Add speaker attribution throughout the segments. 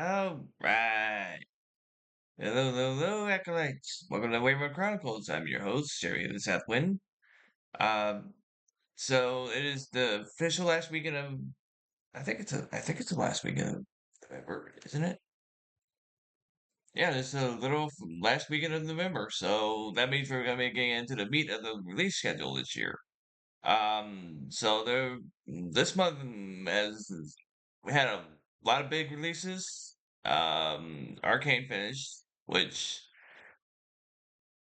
Speaker 1: All right. Hello, hello, hello, acolytes. Welcome to Wyvern Chronicles. I'm your host, Jerry of the South Wind. Um, so it is the official last weekend of. I think it's the last weekend of November, isn't it? Yeah, it's a last weekend of November. So that means we're gonna be getting into the meat of the release schedule this year. So this month as we had a lot of big releases. Arcane finished, which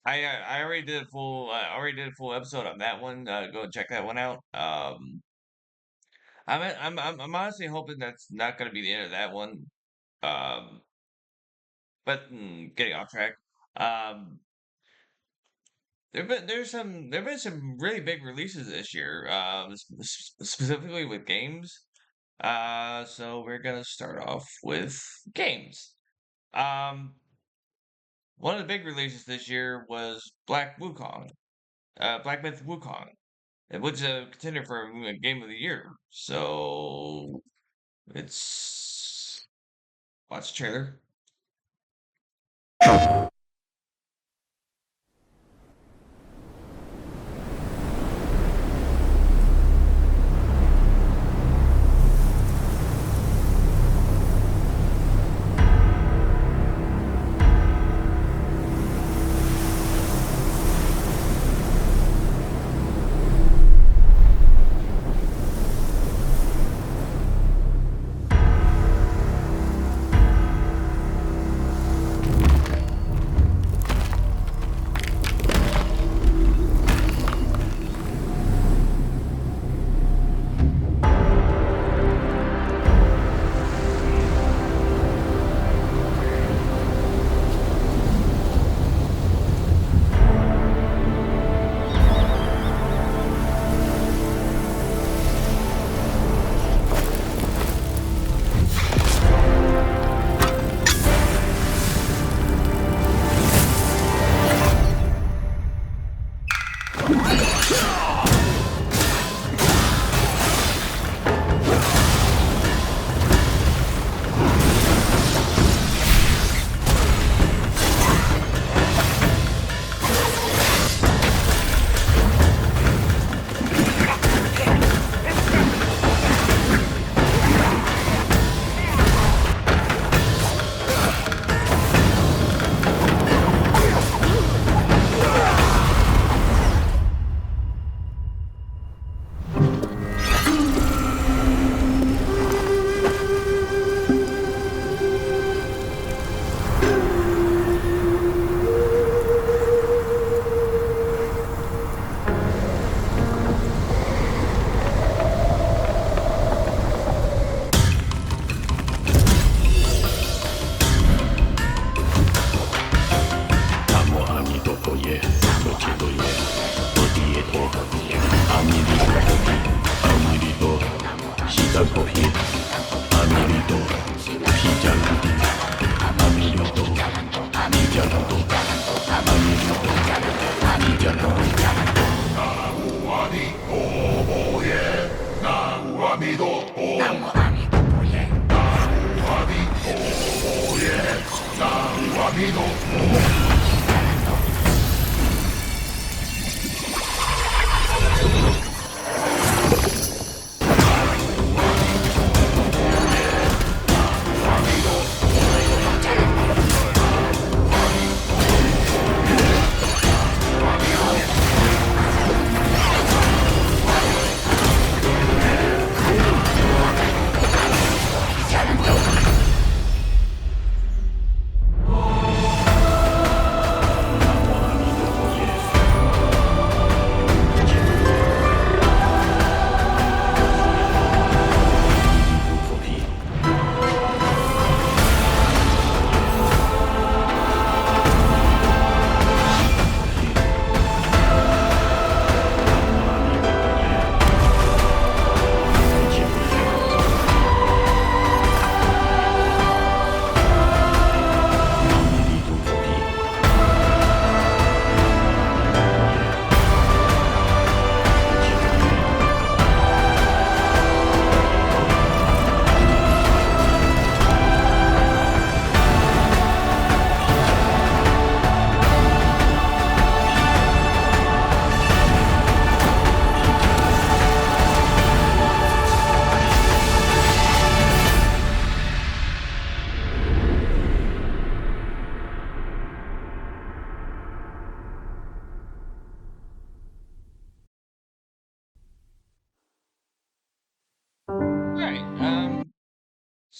Speaker 1: I already did a full episode on that one. Go and check that one out. I'm honestly hoping that's not going to be the end of that one. Um, but getting off track. Um, there've been some really big releases this year. Specifically with games. So we're gonna start off with games. Um, one of the big releases this year was Black Myth Wukong. It was a contender for Game of the Year. So it's watch the trailer.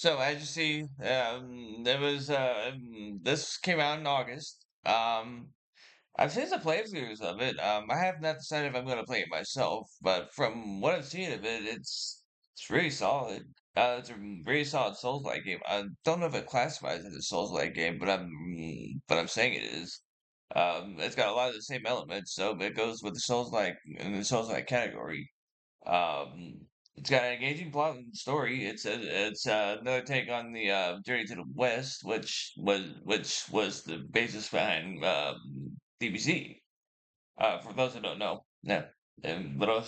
Speaker 1: So as you see, there was this came out in August. I've seen some playthroughs of it. I have not decided if I'm gonna play it myself, but from what I've seen of it, it's really solid. It's a very solid Souls-like game. I don't know if it classifies as a Souls-like game, but I'm saying it is. It's got a lot of the same elements, so it goes with the Souls-like in the Souls-like category. Um, it's got an engaging plot and story. It's another take on the Journey to the West, which was the basis behind DBZ. For those who don't know, yeah, little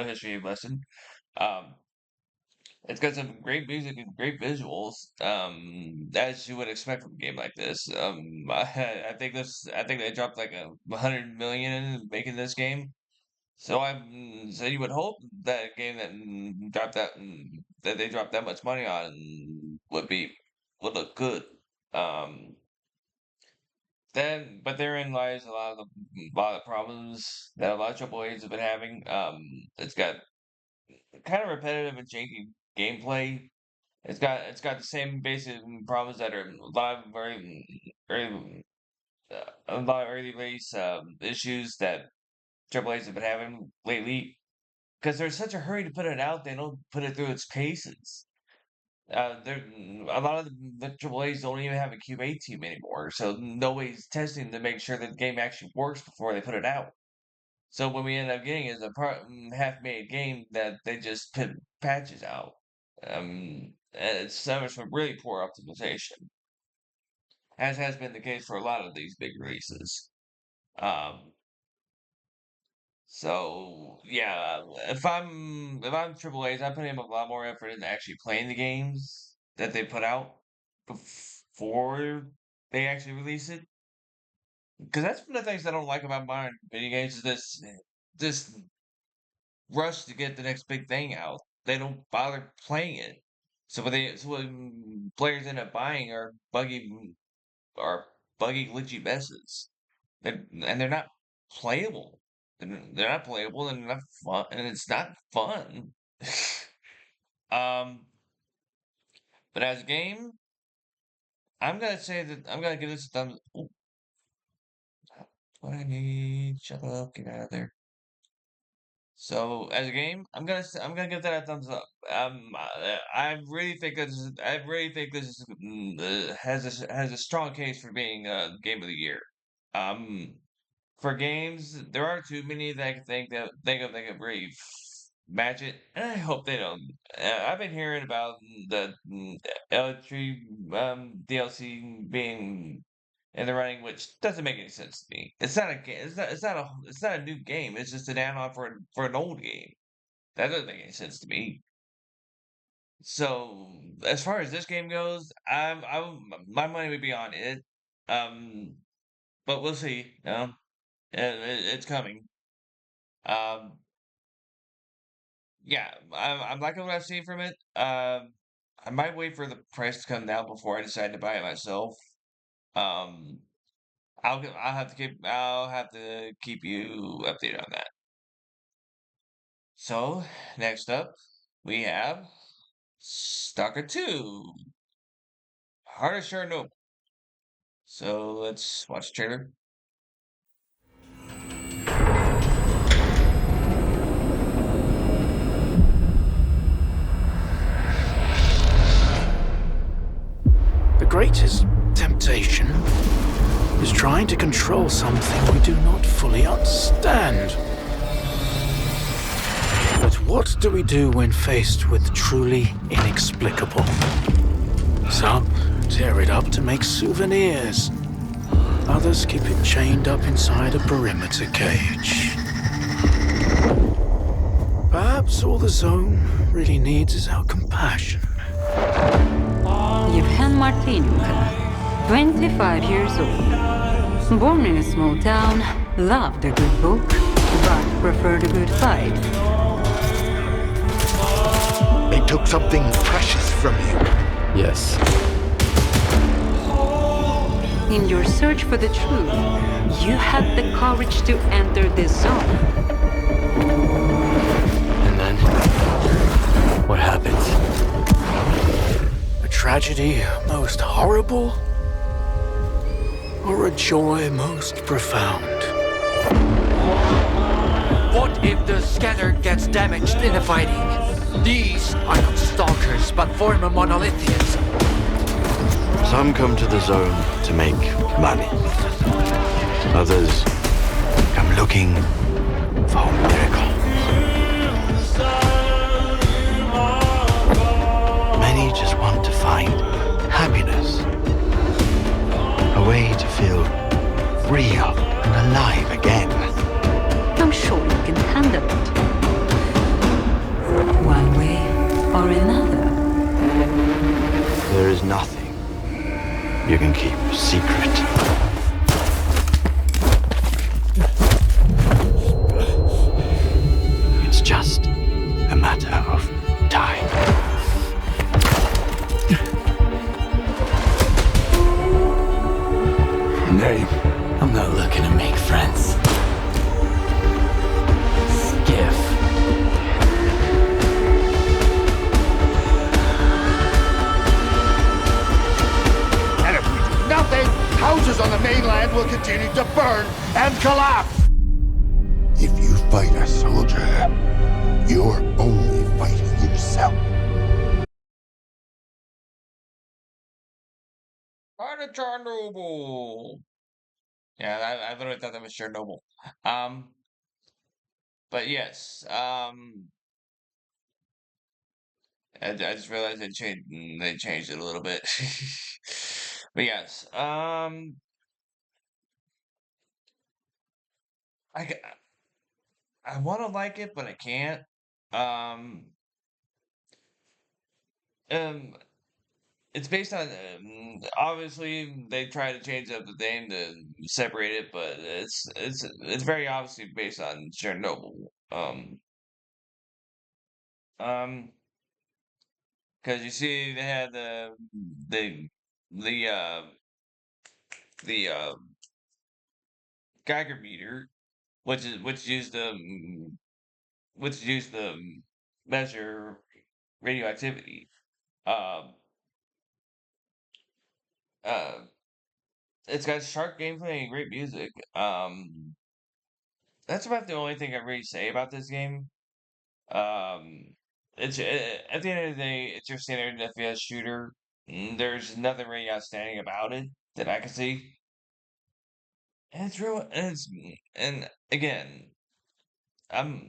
Speaker 1: history lesson. Um, it's got some great music and great visuals, as you would expect from a game like this. I think they dropped like 100 million in making this game. So you would hope that a game that that they dropped that much money on would look good. Um, but therein lies a lot of the problems that a lot of Triple A's have been having. It's got kind of repetitive and janky gameplay. It's got the same basic problems that are a lot of very a lot of early release issues that Triple A's have been having lately. Because there's such a hurry to put it out, they don't put it through its paces. There, a lot of the AAA's don't even have a QA team anymore, so nobody's testing to make sure that the game actually works before they put it out. So what we end up getting is a half-made game that they just put patches out. And it suffers from really poor optimization, as has been the case for a lot of these big releases. Um, So yeah, if I'm Triple A's, I put in a lot more effort into actually playing the games that they put out before they actually release it. Because that's one of the things I don't like about modern video games is this rush to get the next big thing out. They don't bother playing it. So what players end up buying are buggy glitchy messes. And they're not playable. They're not playable and they're not fun, and it's not fun. um, but as a game, I'm gonna give this a thumbs. Ooh, what I need? Shut up! Get out of there. So as a game, I'm gonna give that a thumbs up. I really think this is, has a strong case for being game of the year. Um, for games, there aren't too many that I can think of really match it, and I hope they don't. I've been hearing about the L3 DLC being in the running, which doesn't make any sense to me. It's not a game. It's not a new game. It's just an add-on for an old game. That doesn't make any sense to me. So as far as this game goes, my money would be on it. Um, but we'll see. It's coming. Um, yeah, I'm liking what I've seen from it. I might wait for the price to come down before I decide to buy it myself. Um, I'll have to keep you updated on that. So next up, we have Stalker 2, Heart of Chernobyl. So let's watch the trailer.
Speaker 2: The greatest temptation is trying to control something we do not fully understand. But what do we do when faced with truly inexplicable? Some tear it up to make souvenirs. Others keep it chained up inside a perimeter cage. Perhaps all the zone really needs is our compassion.
Speaker 3: Yevhen Martinenko, 25 years old. Born in a small town, loved a good book, but preferred a good fight.
Speaker 4: They took something precious from you.
Speaker 2: Yes.
Speaker 3: In your search for the truth, you had the courage to enter this zone.
Speaker 2: And then, what happens? tragedy most horrible? Or a joy most profound?
Speaker 5: What if the scanner gets damaged in the fighting? These are not stalkers, but former monolithians.
Speaker 6: Some come to the zone to make money. Others come looking for miracles. Many just want to find happiness. A way to feel real and alive again.
Speaker 3: I'm sure you can handle it. One way or another.
Speaker 6: There is nothing you can keep secret. It's just a matter of time.
Speaker 2: Nay, I'm not looking to make friends. Skiff.
Speaker 4: And if we do nothing, houses on the mainland will continue to burn and collapse. If you fight a soldier, you're only fighting yourself.
Speaker 1: Part of Chernobyl. Yeah, I literally thought that was Chernobyl. Um, but yes, I just realized they changed it a little bit. But yes, I ca- I want to like it, but I can't. Um, um, it's based on obviously they try to change up the name to separate it, but it's very obviously based on Chernobyl. Um, because you see they had the the uh the Geiger meter, which is used to measure radioactivity. Um, uh, it's got sharp gameplay and great music. That's about the only thing I really say about this game. Um, at the end of the day, it's your standard FPS shooter. There's nothing really outstanding about it that I can see. And it's real, and again,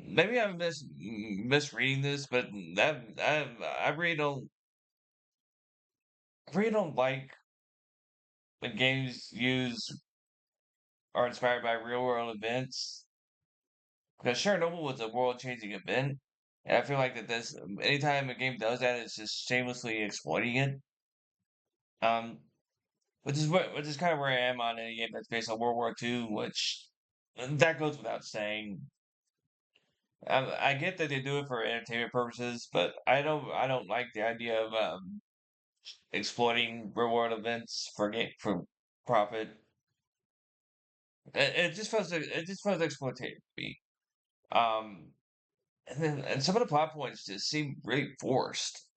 Speaker 1: maybe I'm misreading this, but that I really don't like when games use are inspired by real world events. Because Chernobyl was a world changing event, and I feel like that this anytime a game does that, it's just shamelessly exploiting it. Um, which is kind of where I am on any game that's based on World War II, which that goes without saying. I get that they do it for entertainment purposes, but I don't like the idea of exploiting real world events for profit. It just feels exploitative to me. Um, and some of the plot points just seem really forced.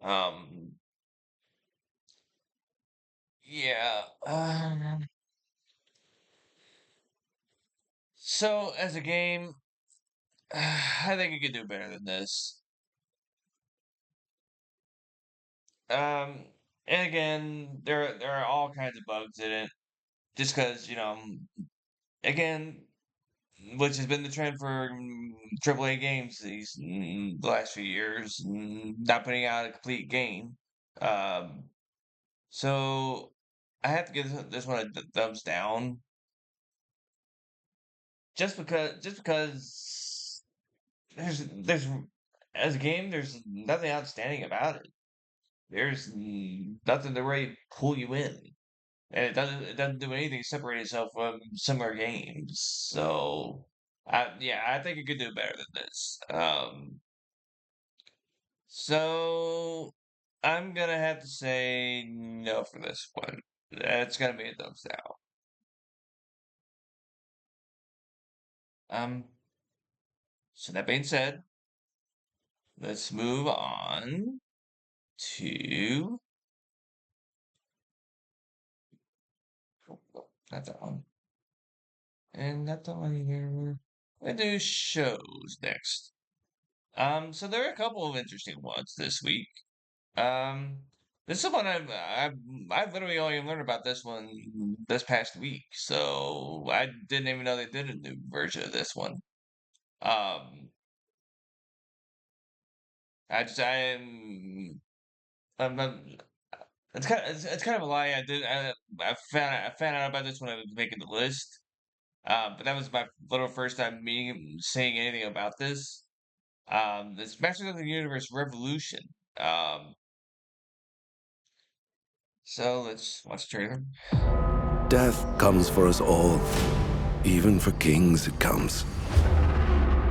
Speaker 1: Yeah. So as a game, I think you could do better than this. Um, and again, there are all kinds of bugs in it. Just because again, which has been the trend for AAA games the last few years, not putting out a complete game. Um, so I have to give this one a thumbs down, just because there's as a game, there's nothing outstanding about it. There's nothing to really pull you in, and it doesn't do anything to separate itself from similar games. So, yeah, I think it could do better than this. So I'm gonna have to say no for this one. It's gonna be a thumbs down. Um, so that being said, let's move on to not that one. And not that one either. We do shows next. So there are a couple of interesting ones this week. Um, this is one I've literally only learned about this one this past week, so I didn't even know they did a new version of this one. Um, I'm not, it's kind of a lie. I found out about this when I was making the list. But that was my little first time saying anything about this. This Masters of the Universe Revolution. Um, so let's watch the trailer.
Speaker 7: Death comes for us all. Even for kings it comes.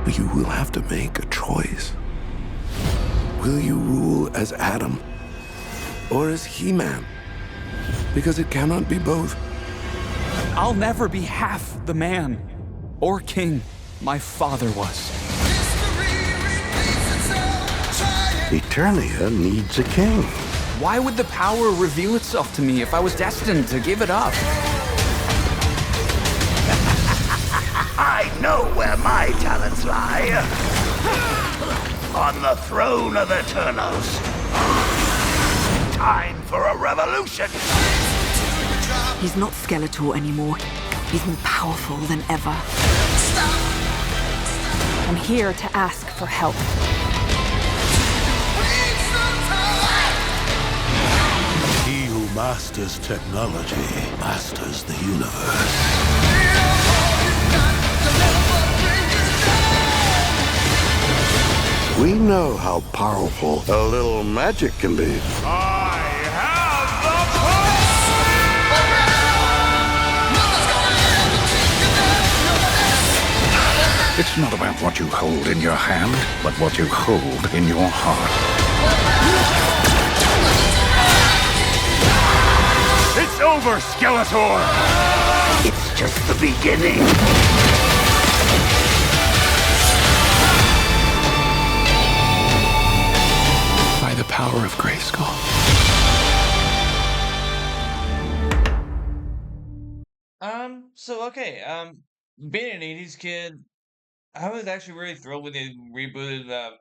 Speaker 7: You will have to make a choice. Will you rule as Adam or as He-Man? Because it cannot be both.
Speaker 8: I'll never be half the man or king my father was.
Speaker 6: Eternia needs a king.
Speaker 8: Why would the power reveal itself to me if I was destined to give it up?
Speaker 6: I know where my talents lie. On the throne of Eternos. Time for a revolution.
Speaker 9: He's not Skeletor anymore. He's more powerful than ever. I'm here to ask for help.
Speaker 4: He who masters technology masters the universe. We know how powerful a little magic can be.
Speaker 10: I have the power!
Speaker 2: It's not about what you hold in your hand, but what you hold in your heart.
Speaker 10: It's over, Skeletor!
Speaker 6: It's just the beginning.
Speaker 2: By the power of Grayskull.
Speaker 1: Being an 80s kid, I was actually really thrilled when they rebooted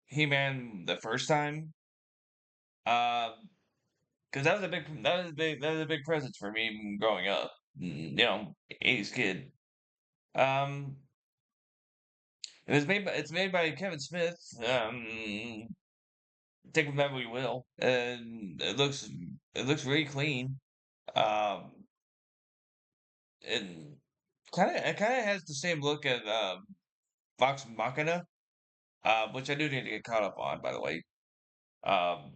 Speaker 1: He-Man the first time. Because that was a big presence for me growing up. 80s kid. Um, it's made by Kevin Smith. Take with that what you will. And it looks really clean. Um, and it kind of has the same look as Vox Machina, which I do need to get caught up on, by the way. Um,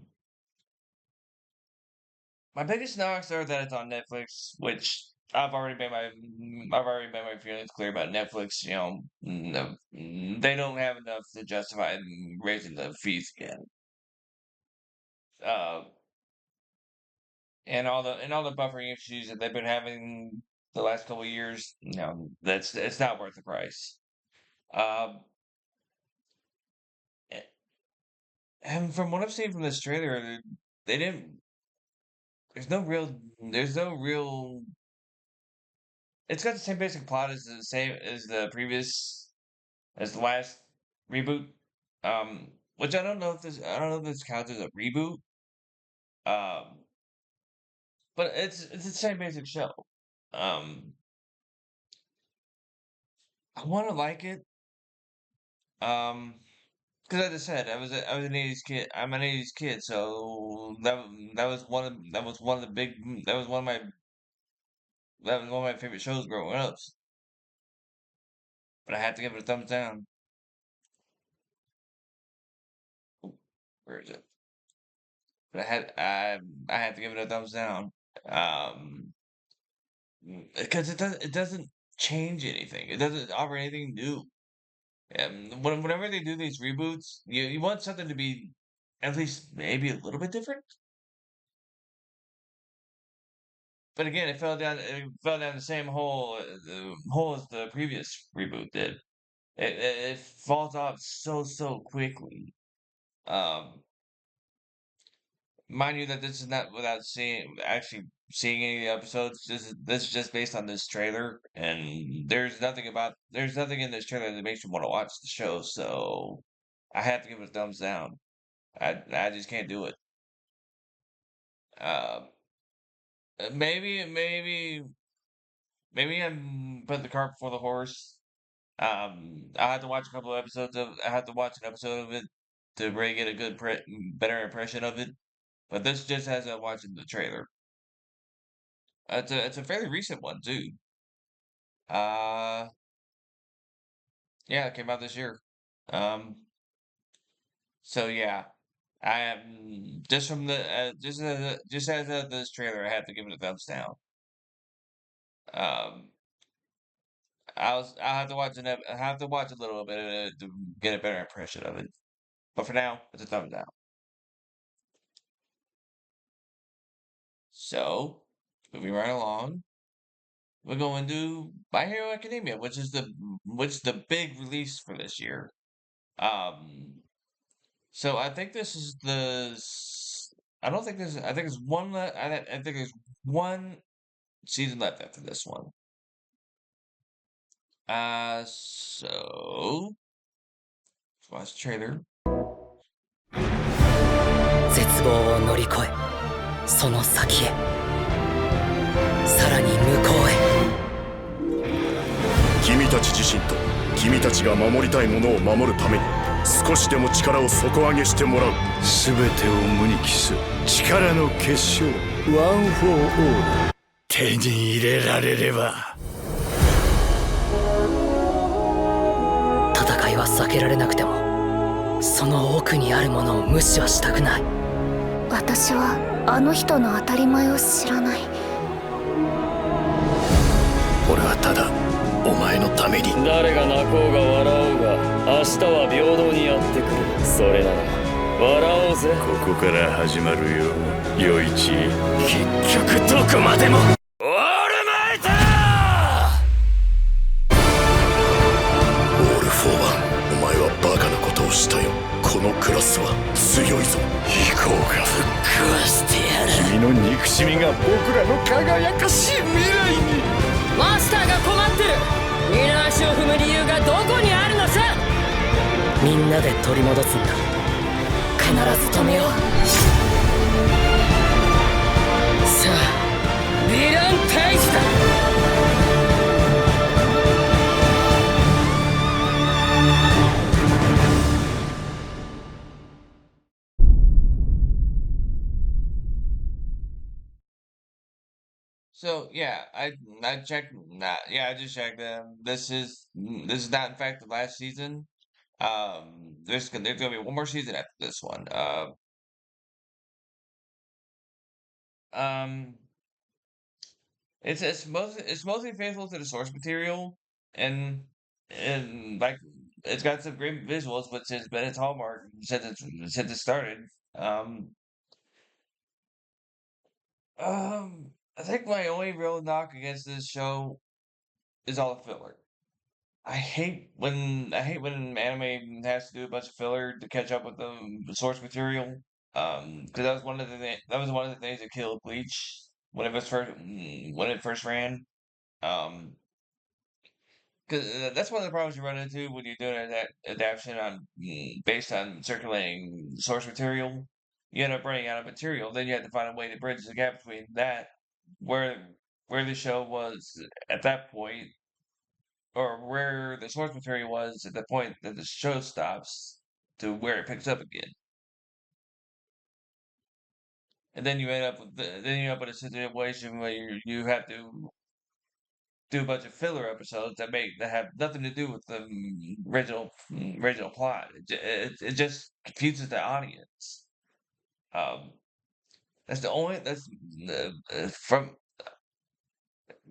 Speaker 1: my biggest knocks are that it's on Netflix, which I've already made my feelings clear about Netflix. No, they don't have enough to justify raising the fees again. Uh, and all the buffering issues that they've been having the last couple of years, that's it's not worth the price. Um, a- and from what I've seen from this trailer, they didn't. There's no real. There's no real. It's got the same basic plot as the last reboot. Which I don't know if this counts as a reboot. Um, but it's the same basic show. Um, I want to like it. Um, because as I said, I was an '80s kid. I'm an '80s kid, so that was one of the big that was one of my that was one of my favorite shows growing up. But I had to give it a thumbs down. Where is it? But I had to give it a thumbs down. Um, because it doesn't change anything. It doesn't offer anything new. Whenever they do these reboots, you want something to be at least maybe a little bit different. But again, it fell down the same hole as the previous reboot did. It falls off so quickly. Um, mind you that this is not without actually seeing any of the episodes. This is just based on this trailer, and there's nothing in this trailer that makes me want to watch the show. So I have to give it a thumbs down. I just can't do it. Uh, maybe I'm putting the cart before the horse. I had to watch a couple of episodes of. I had to watch an episode of it to really get a better impression of it. But this just has watching the trailer. It's a fairly recent one too. Uh, yeah, it came out this year. Um, so yeah, I am just from the just as this trailer, I have to give it a thumbs down. Um, I'll have to I have to watch a little bit of it to get a better impression of it. But for now, it's a thumbs down. So, moving right along, we're going to My Hero Academia, which is the big release for this year. Um, so I think this is I don't think this. I think it's one. I think there's one season left after this one. So let's watch the trailer.
Speaker 11: 絶望を乗り越えその先へさらに向こうへ
Speaker 10: 君たち自身と君たちが守りたいものを守るために少しでも力を底上げしてもらう全てを無に帰す力の結晶ワン・フォー・オール手に入れられれば
Speaker 11: 戦いは避けられなくてもその奥にあるものを無視はしたくない。
Speaker 12: 私はあの人の当たり前を知らない。
Speaker 10: 俺はただお前のために
Speaker 13: 誰が泣こうが笑おうが明日は平等にやってくる。それなら笑おうぜ。
Speaker 10: ここから始まるよ余一。結局どこまでもオールマイトオール・フォー・ワン。お前はバカなことをしたよ。このクラスは強いぞ。行こうか。ぶっ壊してやる。君の憎しみが僕らの輝かしい未来に。
Speaker 11: マスターが困ってる。二の足を踏む理由がどこにあるのさ。みんなで取り戻すんだ。必ず止めよう。さあヴィラン退治だ。
Speaker 1: So yeah, I checked. Yeah, I just checked. This is not in fact the last season. There's gonna be one more season after this one. Um, it's mostly faithful to the source material, and like it's got some great visuals, which has been its hallmark since it started. Um, I think my only real knock against this show is all the filler. I hate when anime has to do a bunch of filler to catch up with the source material. Because that was one of the things that killed Bleach when it first ran. Um, because that's one of the problems you run into when you're doing an adaptation based on circulating source material. You end up running out of material. Then you have to find a way to bridge the gap between that where where the show was at that point or where the source material was at the point that the show stops to where it picks up again. And then you end up then you end up in a situation where you have to do a bunch of filler episodes that have nothing to do with the original plot. It just confuses the audience. Um, that's from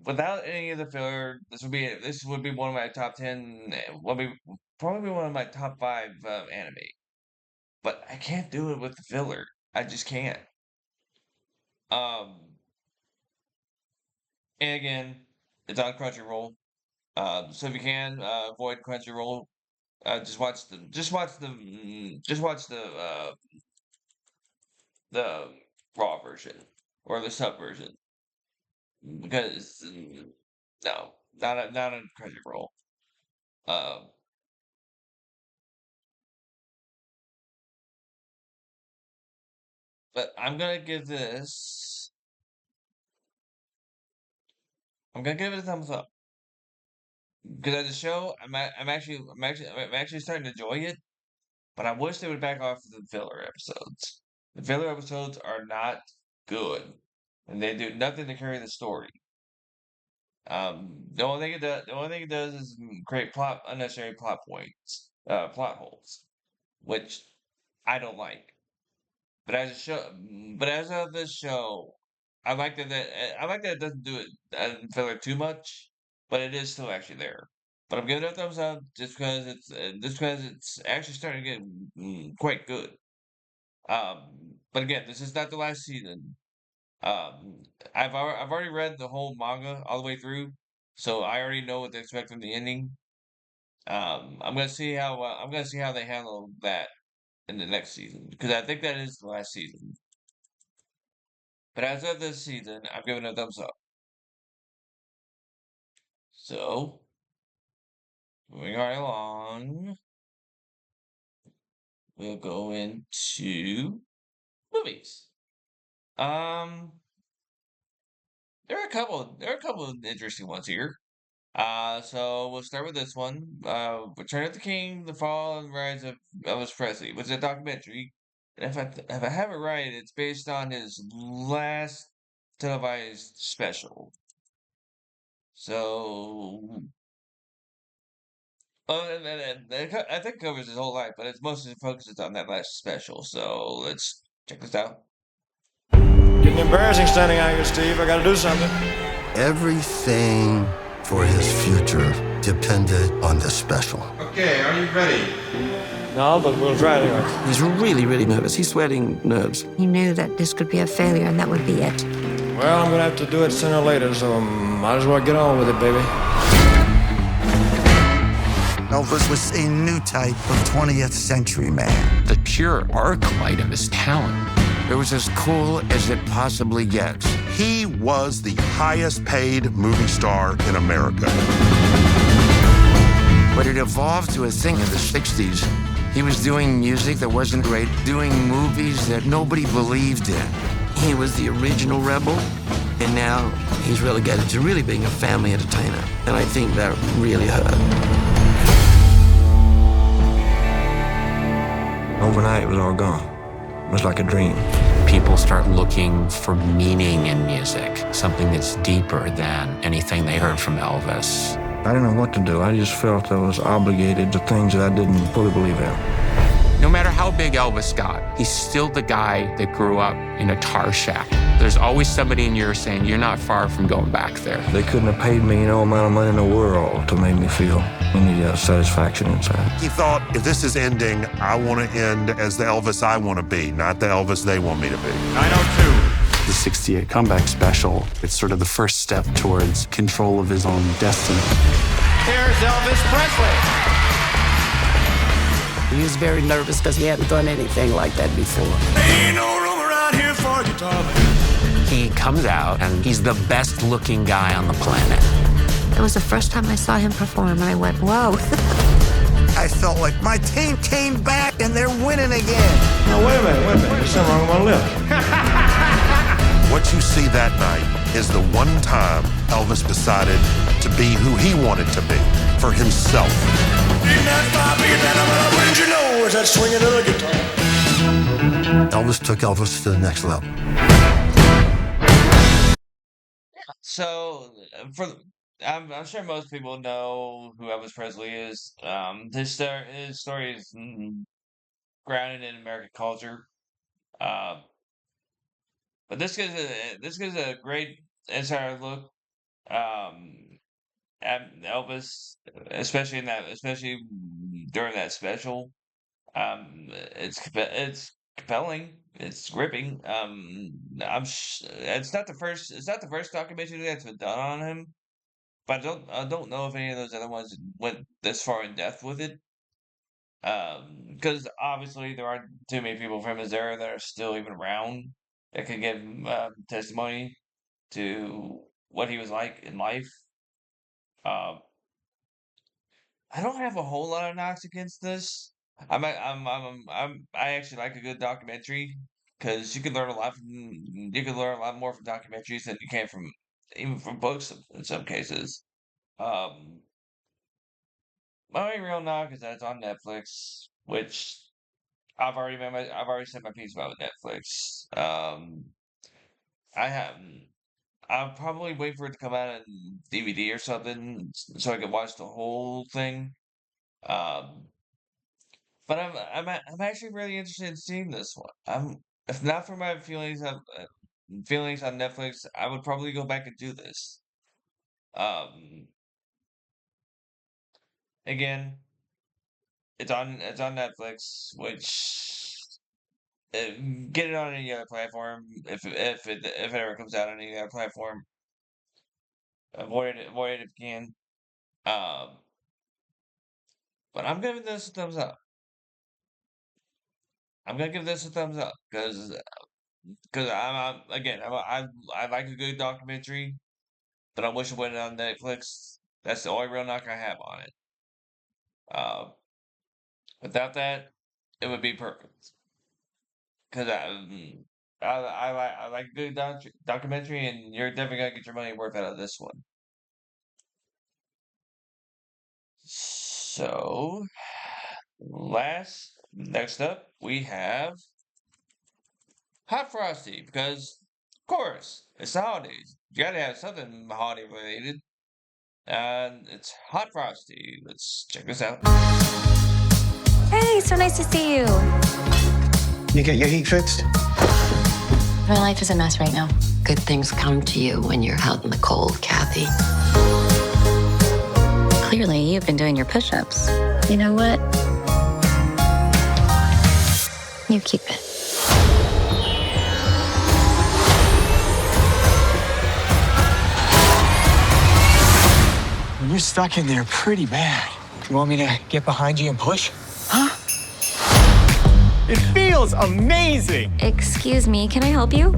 Speaker 1: without any of the filler. This would be one of my top 10. Would be probably one of my top 5 anime. But I can't do it with the filler. I just can't. Um, and again, it's on Crunchyroll. So if you can avoid Crunchyroll, just watch the Raw version or the sub version because no, not a Crunchyroll. Um, but I'm gonna give this. I'm gonna give it a thumbs up because as a show, I'm actually starting to enjoy it. But I wish they would back off the filler episodes. The filler episodes are not good, and they do nothing to carry the story. The only thing it does is create unnecessary plot points, plot holes, which I don't like. But as a show, but as of this show, I like that it doesn't do it filler too much, but it is still actually there. But I'm giving it a thumbs up just because it's actually starting to get quite good. But again, this is not the last season. Um, I've already read the whole manga all the way through, so I already know what to expect from the ending. I'm gonna see how they handle that in the next season because I think that is the last season. But as of this season, I'm giving it a thumbs up. So moving right along, we'll go into movies. Um, there are a couple of interesting ones here. So we'll start with this one. Return of the King: The Fall and Rise of Elvis Presley, which is a documentary. And if I have it right, it's based on his last televised special. So, I think it covers his whole life, but it's mostly focuses on that last special. So let's check this out.
Speaker 14: Getting embarrassing standing out here, Steve. I gotta do something.
Speaker 4: Everything for his future depended on this special.
Speaker 14: Okay, are you ready? No, but we'll try anyway.
Speaker 6: He's really, really nervous. He's sweating nerves.
Speaker 15: He knew that this could be a failure and that would be it.
Speaker 14: Well, I'm gonna have to do it sooner or later, so might as well get on with it, baby.
Speaker 4: Elvis was a new type of 20th century man.
Speaker 16: The pure arc light of his talent. It was as cool as it possibly gets.
Speaker 17: He was the highest paid movie star in America.
Speaker 16: But it evolved to a thing in the 60s. He was doing music that wasn't great, doing movies that nobody believed in.
Speaker 6: He was the original rebel, and now he's relegated to really being a family entertainer. And I think that really hurt.
Speaker 14: Overnight, it was all gone. It was like a dream.
Speaker 8: People start looking for meaning in music, something that's deeper than anything they heard from Elvis.
Speaker 14: I didn't know what to do. I just felt I was obligated to things that I didn't fully believe in.
Speaker 8: No matter how big Elvis got, he's still the guy that grew up in a tar shack. There's always somebody in you saying, you're not far from going back there.
Speaker 14: They couldn't have paid me no amount of money in the world to make me feel any satisfaction inside.
Speaker 17: He thought, if this is ending, I want to end as the Elvis I want to be, not the Elvis they want me to be.
Speaker 14: 902.
Speaker 18: The 68 comeback special, it's sort of the first step towards control of his own destiny.
Speaker 14: Here's Elvis Presley.
Speaker 6: He was very nervous because he hadn't done anything like that before.
Speaker 14: Ain't no room around here for guitar.
Speaker 8: He comes out and he's the best looking guy on the planet.
Speaker 15: It was the first time I saw him perform and I went, whoa.
Speaker 4: I felt like my team came back and they're winning again.
Speaker 14: No, wait a minute. There's something wrong with my lip.
Speaker 17: What you see that night is the one time Elvis decided to be who he wanted to be, for himself.
Speaker 4: Elvis took Elvis to the next level.
Speaker 1: So I'm sure most people know who Elvis Presley is. His story is grounded in American culture. Uh, but this gives a great insider look at Elvis, especially during that special. It's compelling. It's gripping. It's not the first documentary that's been done on him, but I don't know if any of those other ones went this far in depth with it. Because obviously there aren't too many people from his era that are still even around. that could give testimony to what he was like in life. Um, I don't have a whole lot of knocks against this. I actually like a good documentary because you can learn a lot from you can learn a lot more from documentaries than you can from even from books in some cases. Um, my only real knock is that it's on Netflix, which I've already said my piece about Netflix. I have I'll probably wait for it to come out on DVD or something so I can watch the whole thing. Um, but I'm actually really interested in seeing this one. If not for my feelings on Netflix, I would probably go back and do this. Um, again, it's on Netflix, which uh, get it on any other platform if it ever comes out on any other platform. Avoid it if you can. Um, but I'm giving this a thumbs up. I'm gonna give this a thumbs up because I like a good documentary, but I wish it went on Netflix. That's the only real knock I have on it. Uh, without that, it would be perfect. Because I like a good documentary, and you're definitely gonna get your money worth out of this one. So, next up, we have Hot Frosty, because, of course, it's the holidays. You gotta have something holiday related. And it's Hot Frosty. Let's check this out.
Speaker 19: Hey, so nice to see you.
Speaker 6: You get your heat fixed?
Speaker 15: My life is a mess right now. Good things come to you when you're out in the cold, Kathy.
Speaker 19: Clearly, you've been doing your push ups.
Speaker 15: You know what? You keep it.
Speaker 6: You're stuck in there pretty bad. You want me to get behind you and push?
Speaker 19: Huh?
Speaker 6: It feels amazing.
Speaker 19: Excuse me, can I help you?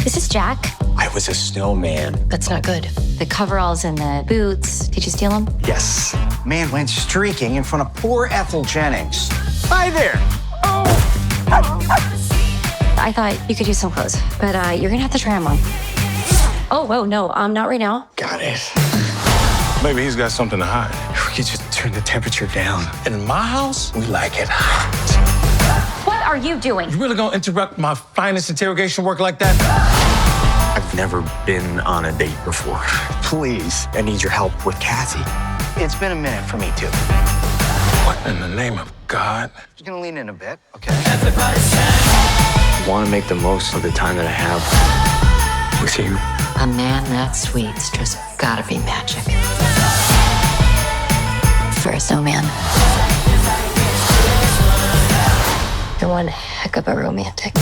Speaker 19: This is Jack.
Speaker 6: I was a snowman.
Speaker 15: That's not good.
Speaker 19: The coveralls and the boots. Did you steal them?
Speaker 6: Yes. Man went streaking in front of poor Ethel Jennings. Hi there.
Speaker 19: I thought you could use some clothes, but you're gonna have to try them on. Oh, whoa, no, not right now.
Speaker 6: Got it.
Speaker 10: Maybe he's got something to hide.
Speaker 6: We could just turn the temperature down. In my house, we like it hot.
Speaker 19: What are you doing?
Speaker 6: You really gonna interrupt my finest interrogation work like that? I've never been on a date before. Please, I need your help with Kathy. It's been a minute for me too.
Speaker 10: What in the name of God?
Speaker 6: You're gonna lean in a bit, okay? I want to make the most of the time that I have with you.
Speaker 15: A man that sweet's just gotta be magic. For a snowman. You're one heck of a romantic.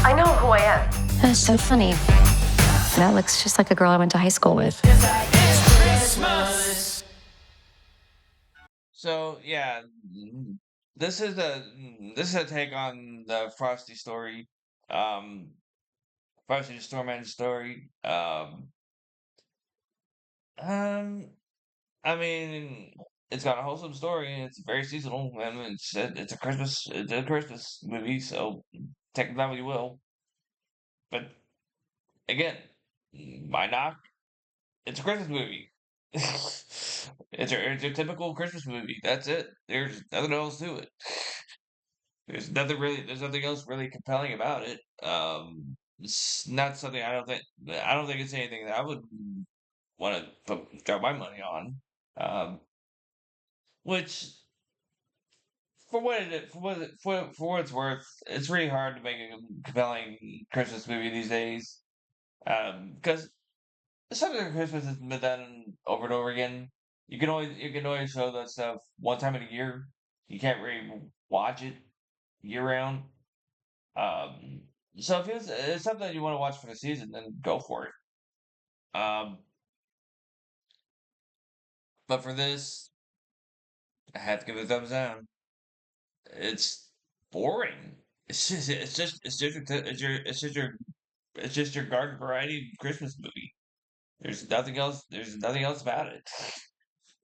Speaker 19: I know who I am.
Speaker 15: That's so funny. That looks just like a girl I went to high school with.
Speaker 1: So yeah, this is a take on the Frosty story, um, Frosty the Snowman story. Um, I mean, it's got a wholesome story and it's very seasonal. And it's a Christmas movie, so take it how you will. But again, my knock, it's a Christmas movie. It's a typical Christmas movie. That's it. There's nothing else to it. There's nothing else really compelling about it. It's not something I don't think it's anything that I would want to drop my money on. Um, which for what it's worth, it's really hard to make a compelling Christmas movie these days. Because something like Christmas has been done over and over again. You can always show that stuff one time in a year. You can't really watch it year round. Um, so if it's something you want to watch for the season, then go for it. But for this, I have to give it a thumbs down. It's boring. It's just your garden variety Christmas movie. There's nothing else. There's nothing else about it.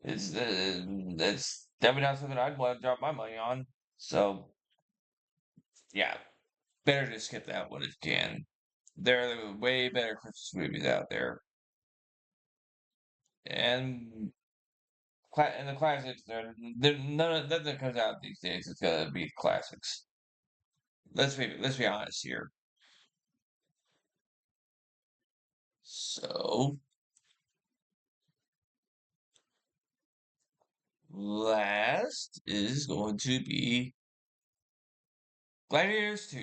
Speaker 1: It's definitely not something I'd want to drop my money on. So yeah, better to skip that one if you can. There are way better Christmas movies out there, and the classics. They're nothing that comes out these days is gonna be classics. Let's be honest here. So last is going to be Gladiators 2.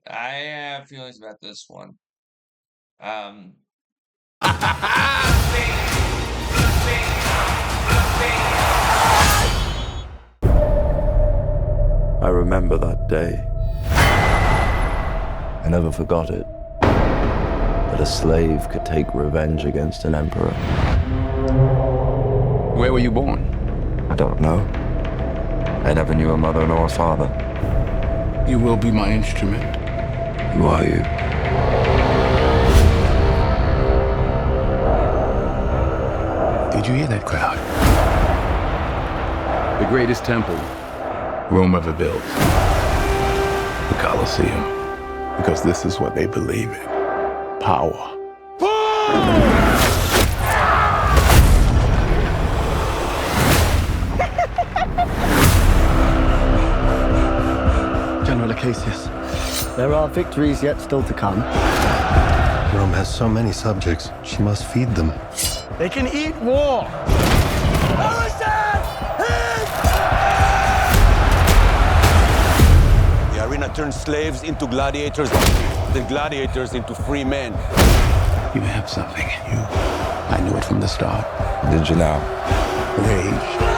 Speaker 1: I have feelings about this one. Um,
Speaker 7: I remember that day. I never forgot it. That a slave could take revenge against an emperor.
Speaker 18: Where were you born?
Speaker 7: I don't know. I never knew a mother nor a father.
Speaker 18: You will be my instrument.
Speaker 7: Who are you?
Speaker 18: Did you hear that crowd? The greatest temple Rome ever built. The Colosseum. Because this is what they believe in. Power.
Speaker 6: General Acacius, there are victories yet still to come.
Speaker 20: Rome has so many subjects. She must feed them.
Speaker 6: They can eat war!
Speaker 21: The arena turns slaves into gladiators, then gladiators into free men.
Speaker 18: You have something in you. I knew it from the start.
Speaker 7: Did you now?
Speaker 18: Rage.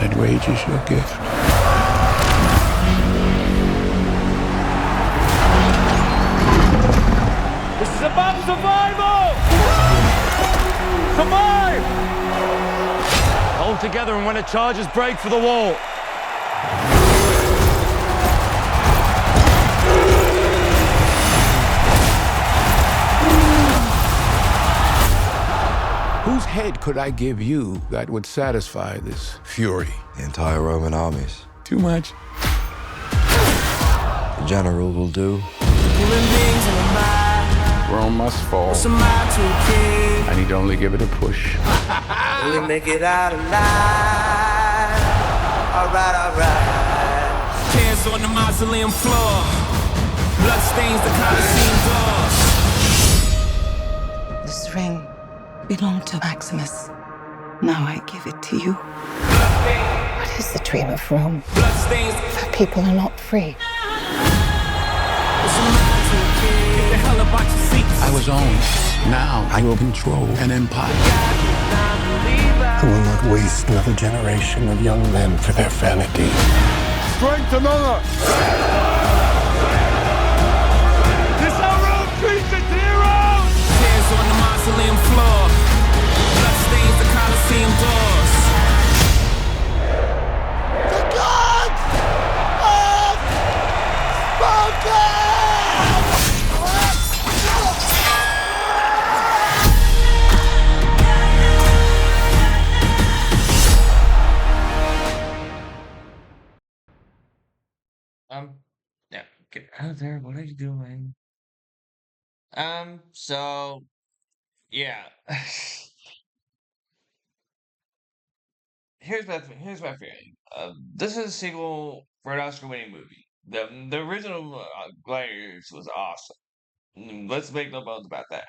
Speaker 18: That rage is your gift.
Speaker 11: This is about survival! Survive! Hold together and when it charges, break for the wall.
Speaker 18: Whose head could I give you that would satisfy this fury?
Speaker 7: The entire Roman armies.
Speaker 18: Too much.
Speaker 7: The general will do.
Speaker 18: Rome must fall. I need only give it a push.
Speaker 11: We make it out alive. Alright. Tears on the mausoleum floor. Blood stains the Colosseum doors.
Speaker 9: This ring belonged to Maximus. Now I give it to you.
Speaker 22: What is the dream of Rome?
Speaker 11: Blood stains.
Speaker 22: For people are not free.
Speaker 11: Get the hell about your seats.
Speaker 18: I was owned. Now I will control an empire.
Speaker 20: I will not waste another generation of young men for their vanity.
Speaker 10: Strength among us!
Speaker 11: This how Rome treats its heroes! Tears on the mausoleum floor. Blood stains the Colosseum doors.
Speaker 10: The gods have spoken!
Speaker 1: Yeah, get out of there. What are you doing? So yeah. Here's my feeling. This is a sequel for an Oscar-winning movie. The original Gladiators was awesome. Let's make no bones about that.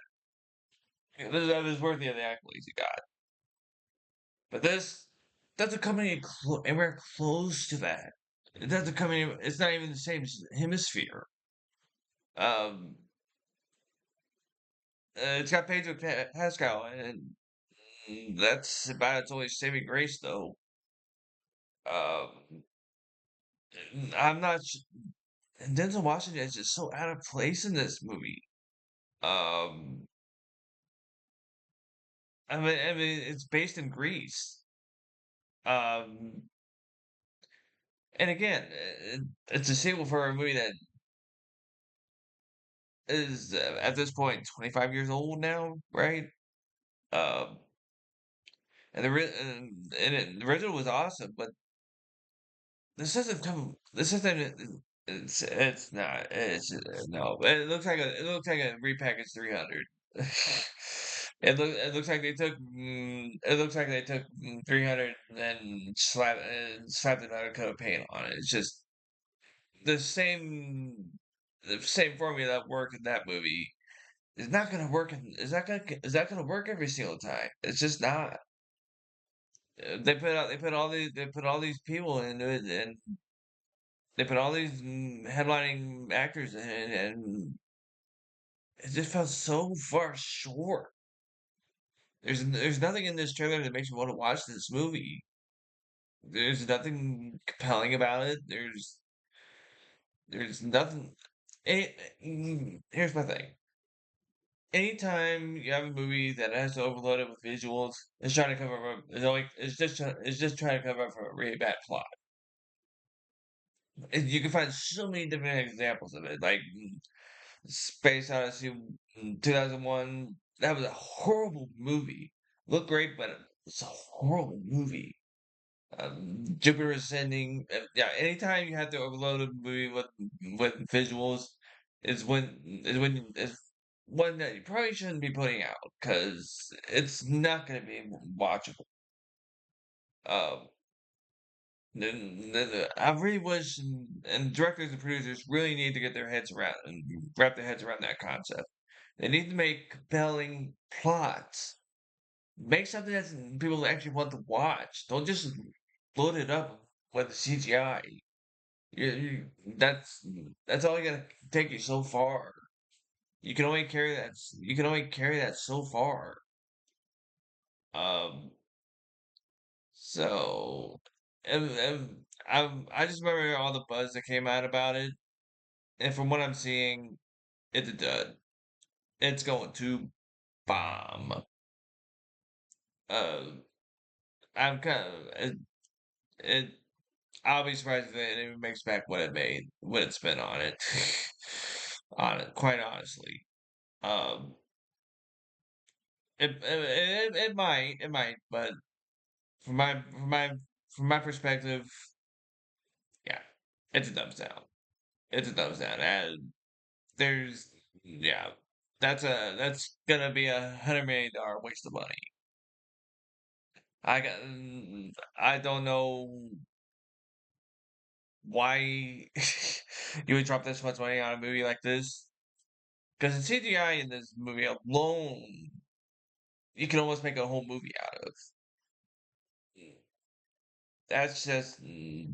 Speaker 1: That was worthy of the accolades it got. But this doesn't come anywhere close to that. It doesn't come any. It's not even the same hemisphere. Um, it's got Pedro Pascal, and that's about its only saving grace, though. Um, I'm not. Denzel Washington is just so out of place in this movie. Um, I mean, it's based in Greece. Um, and again, it's a sequel for a movie that is at this point 25 years old now, right? Um, the original was awesome, but this isn't it's not it's no. It looks like a repackaged 300. It looks like they took 300 and slapped another coat of paint on it. It's just the same the same formula that worked in that movie is not gonna work is that gonna work every single time. It's just not. They put all these people into it, and they put all these headlining actors in it, and it just felt so far short. There's nothing in this trailer that makes me want to watch this movie. There's nothing compelling about it. There's nothing. Here's my thing. Anytime you have a movie that has to overload it with visuals, it's trying to cover up. It's just trying to cover up for a really bad plot. And you can find so many different examples of it, like Space Odyssey 2001. That was a horrible movie. Looked great, but it's a horrible movie. Jupiter Ascending. Yeah, anytime you have to overload a movie with visuals, is one that you probably shouldn't be putting out because it's not going to be watchable. Um, I really wish, and directors and producers really need to get their heads around and wrap their heads around that concept. They need to make compelling plots. Make something that people actually want to watch. Don't just load it up with CGI. You, that's all gonna take you so far. You can only carry that. You can only carry that so far. Um. So, I just remember all the buzz that came out about it, and from what I'm seeing, it's a dud. It's going to bomb. Uh, I'm kind of it. I'll be surprised if it even makes back what it made, what it spent on it. On it, quite honestly. Um, it might, but from my from my from my perspective, yeah, it's a thumbs down. It's a thumbs down. And there's yeah, that's gonna be $100 million waste of money. I got I don't know why you would drop this much money on a movie like this. Because the CGI in this movie alone, you can almost make a whole movie out of. That's just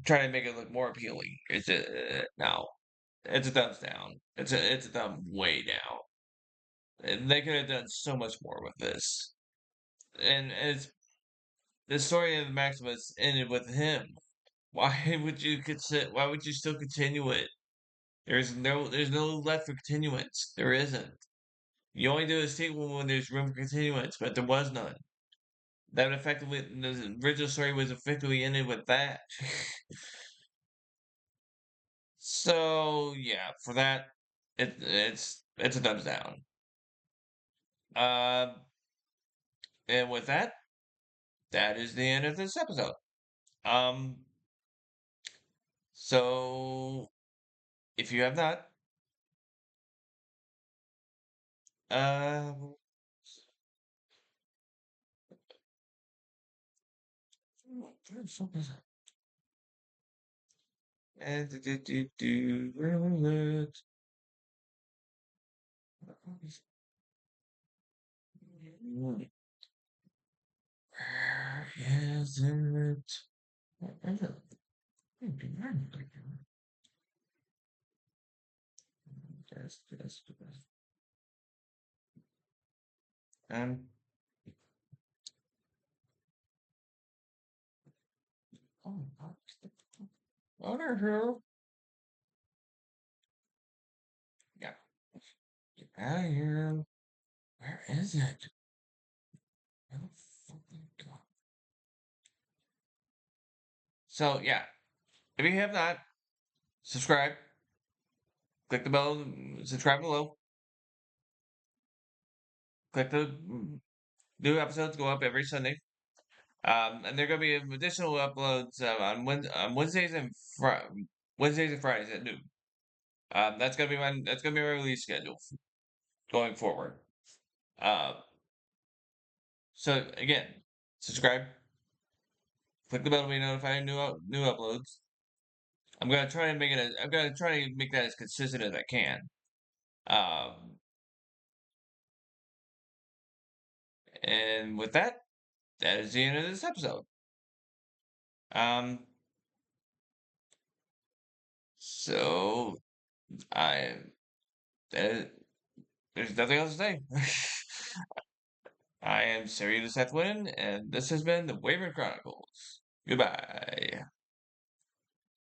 Speaker 1: trying to make it look more appealing. It's a no. It's a thumbs down. It's a thumb way down. And they could have done so much more with this. And it's the story of Maximus ended with him. Why would you why would you still continue it? There's no left for continuance. There isn't. You only do a sequel when there's room for continuance, but there was none. That would effectively the original story was effectively ended with that. So yeah, for that, it's a thumbs down. Uh, and with that, that is the end of this episode. Um, so if you have not, uh, and where is it? Yes. And oh, Honor who? Yeah, get out of here. Where is it? So yeah, if you have not, subscribe. Click the bell. Subscribe below. Click the new episodes go up every Sunday. And there are gonna be additional uploads on Wednesdays and Fridays at noon. That's gonna be my release schedule going forward. So again, subscribe. Click the bell to be notified of new uploads. I'm gonna try to make it. I'm gonna try to make that as consistent as I can. And with that, that is the end of this episode. So I uh, there's nothing else to say. I am Siri the Seth Win, and this has been the Wyvern Chronicles. Goodbye.